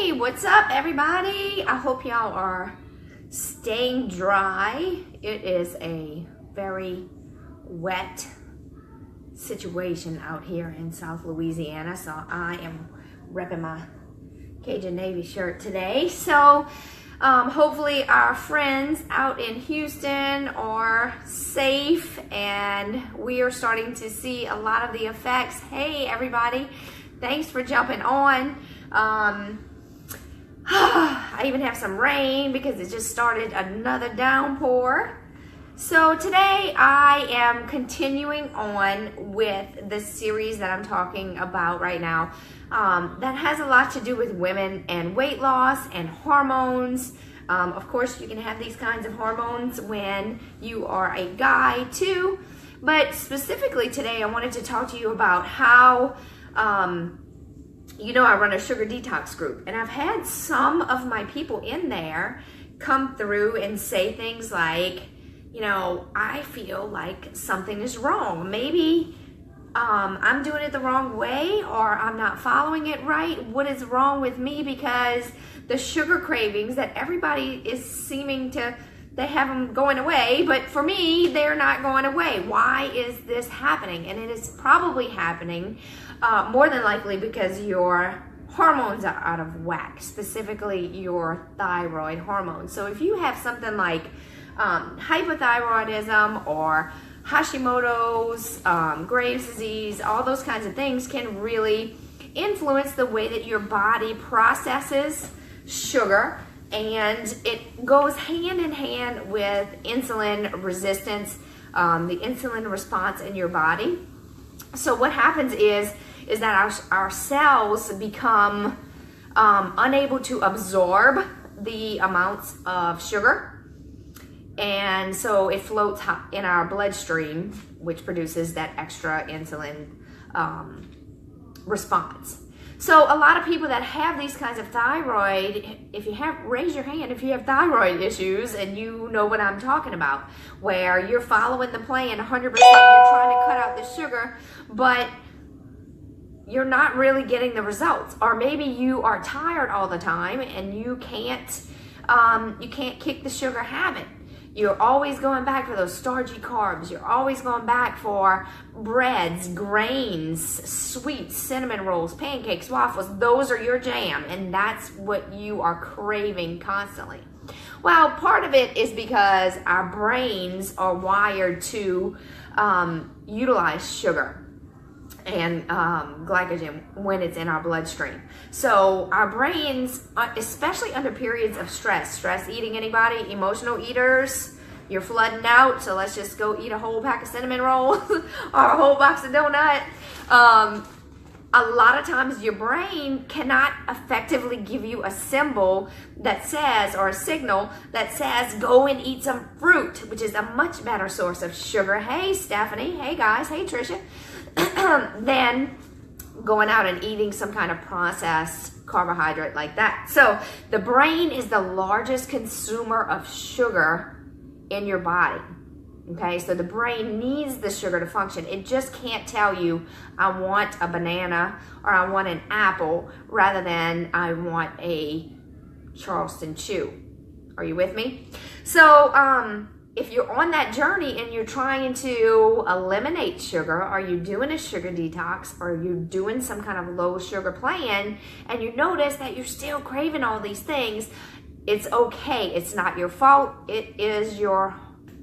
Hey, what's up everybody? I hope y'all are staying dry. It is a very wet situation out here in South Louisiana, so I am repping my Cajun Navy shirt today. So hopefully our friends out in Houston are safe and we are starting to see a lot of the effects. Hey everybody, thanks for jumping on. I even have some rain because it just started another downpour. So today I am continuing on with the series that I'm talking about right now that has a lot to do with women and weight loss and hormones. Of course, you can have these kinds of hormones when you are a guy too, but specifically today I wanted to talk to you about how you know, I run a sugar detox group, and I've had some of my people in there come through and say things like, you know, I feel like something is wrong. Maybe I'm doing it the wrong way, or I'm not following it right. What is wrong with me? Because the sugar cravings that everybody is seeming to, they have them going away, but for me, they're not going away. Why is this happening? And it is probably happening more than likely because your hormones are out of whack, specifically your thyroid hormone. So if you have something like hypothyroidism or Hashimoto's, Graves' disease, all those kinds of things can really influence the way that your body processes sugar, and it goes hand in hand with insulin resistance, the insulin response in your body. So what happens is that our cells become unable to absorb the amounts of sugar, and so it floats in our bloodstream, which produces that extra insulin response. So a lot of people that have these kinds of thyroid, if you have, raise your hand if you have thyroid issues and you know what I'm talking about, where you're following the plan 100%, you're trying to cut out the sugar, but you're not really getting the results. Or maybe you are tired all the time and you can't kick the sugar habit. You're always going back for those starchy carbs. You're always going back for breads, grains, sweets, cinnamon rolls, pancakes, waffles. Those are your jam, and that's what you are craving constantly. Well, part of it is because our brains are wired to utilize sugar and glycogen when it's in our bloodstream. So our brains, especially under periods of stress eating, anybody, emotional eaters, you're flooding out, so let's just go eat a whole pack of cinnamon rolls or a whole box of donut. A lot of times your brain cannot effectively give you a symbol that says, or a signal that says, go and eat some fruit, which is a much better source of sugar. Hey Stephanie, hey guys, hey Trisha. Than going out and eating some kind of processed carbohydrate like that. So the brain is the largest consumer of sugar in your body. Okay, so the brain needs the sugar to function. It just can't tell you, I want a banana or I want an apple, rather than I want a Charleston chew. Are you with me? So if you're on that journey and you're trying to eliminate sugar, are you doing a sugar detox, or are you doing some kind of low sugar plan, and you notice that you're still craving all these things, it's okay. It's not your fault. It is your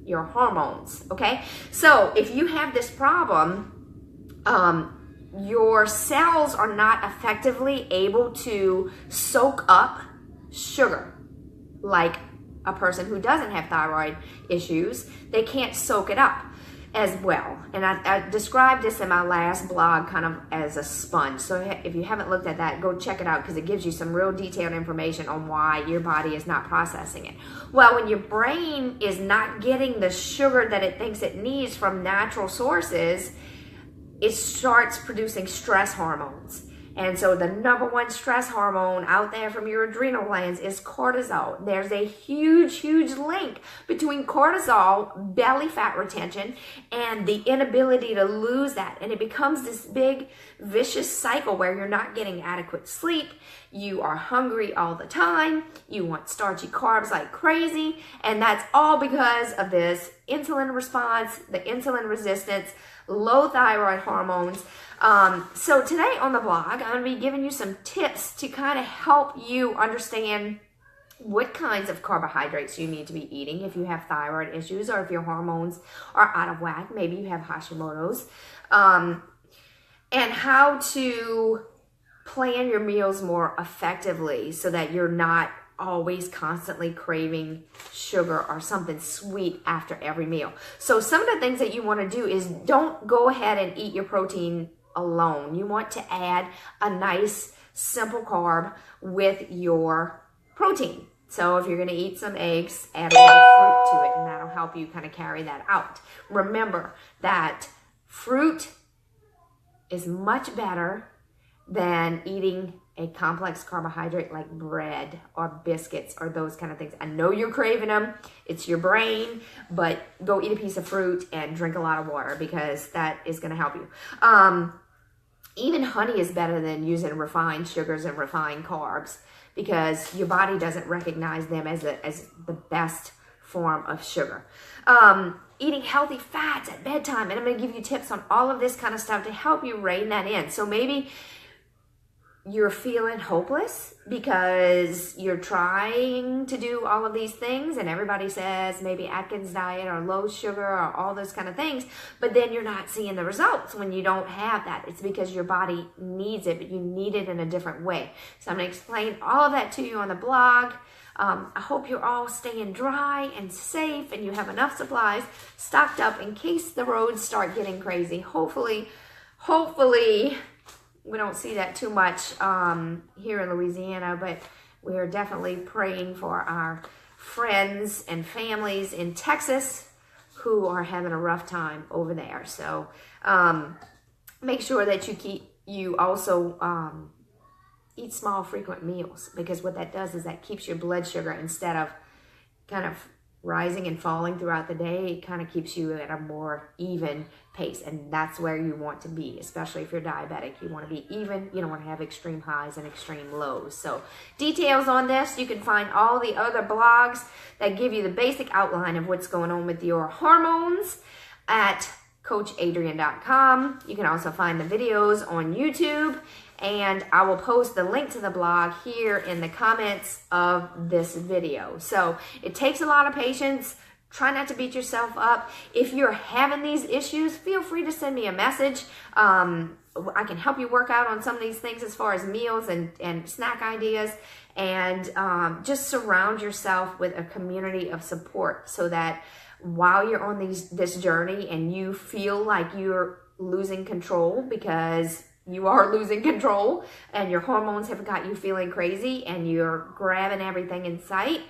hormones, okay? So if you have this problem, your cells are not effectively able to soak up sugar like a person who doesn't have thyroid issues. They can't soak it up as well. And I described this in my last blog kind of as a sponge. So if you haven't looked at that, go check it out, because it gives you some real detailed information on why your body is not processing it. Well, when your brain is not getting the sugar that it thinks it needs from natural sources, it starts producing stress hormones. And so the number one stress hormone out there from your adrenal glands is cortisol. There's a huge link between cortisol, belly fat retention, and the inability to lose that. And it becomes this big vicious cycle where you're not getting adequate sleep, you are hungry all the time, you want starchy carbs like crazy, and that's all because of this insulin response, the insulin resistance, low thyroid hormones. So today on the blog, I'm going to be giving you some tips to kind of help you understand what kinds of carbohydrates you need to be eating if you have thyroid issues or if your hormones are out of whack. Maybe you have Hashimoto's. And how to plan your meals more effectively so that you're not always constantly craving sugar or something sweet after every meal. So some of the things that you want to do is don't go ahead and eat your protein alone. You want to add a nice simple carb with your protein. So if you're going to eat some eggs, add a little fruit to it, and that'll help you kind of carry that out. Remember that fruit is much better than eating a complex carbohydrate like bread or biscuits or those kind of things. I know you're craving them. It's your brain, but go eat a piece of fruit and drink a lot of water because that is going to help you. Even honey is better than using refined sugars and refined carbs because your body doesn't recognize them as the best form of sugar. Eating healthy fats at bedtime, and I'm going to give you tips on all of this kind of stuff to help you rein that in. So maybe you're feeling hopeless because you're trying to do all of these things and everybody says maybe Atkins diet or low sugar or all those kind of things, but then you're not seeing the results when you don't have that. It's because your body needs it, but you need it in a different way. So I'm going to explain all of that to you on the blog. I hope you're all staying dry and safe and you have enough supplies stocked up in case the roads start getting crazy. Hopefully, we don't see that too much here in Louisiana, but we are definitely praying for our friends and families in Texas who are having a rough time over there. So make sure that you also eat small, frequent meals, because what that does is that keeps your blood sugar, instead of kind of rising and falling throughout the day, it kind of keeps you at a more even pace, and that's where you want to be, especially if you're diabetic. You want to be even. You don't want to have extreme highs and extreme lows. So details on this, you can find all the other blogs that give you the basic outline of what's going on with your hormones at CoachAdrienne.com. You can also find the videos on YouTube, and I will post the link to the blog here in the comments of this video. So it takes a lot of patience. Try not to beat yourself up. If you're having these issues, feel free to send me a message. I can help you work out on some of these things as far as meals and snack ideas. And just surround yourself with a community of support so that while you're on this journey and you feel like you're losing control, because you are losing control and your hormones have got you feeling crazy and you're grabbing everything in sight,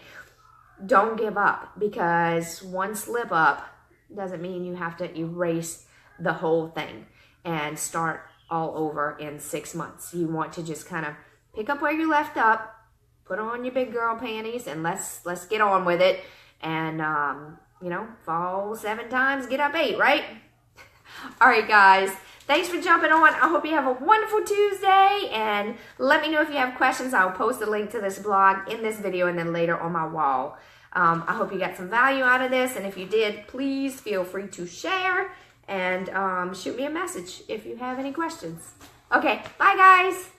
don't give up, because one slip up doesn't mean you have to erase the whole thing and start all over in 6 months. You want to just kind of pick up where you left up, put on your big girl panties, and let's get on with it. And fall 7 times, get up 8, right? All right, guys. Thanks for jumping on. I hope you have a wonderful Tuesday, and let me know if you have questions. I'll post a link to this blog in this video and then later on my wall. I hope you got some value out of this, and if you did, please feel free to share and shoot me a message if you have any questions. Okay, bye guys.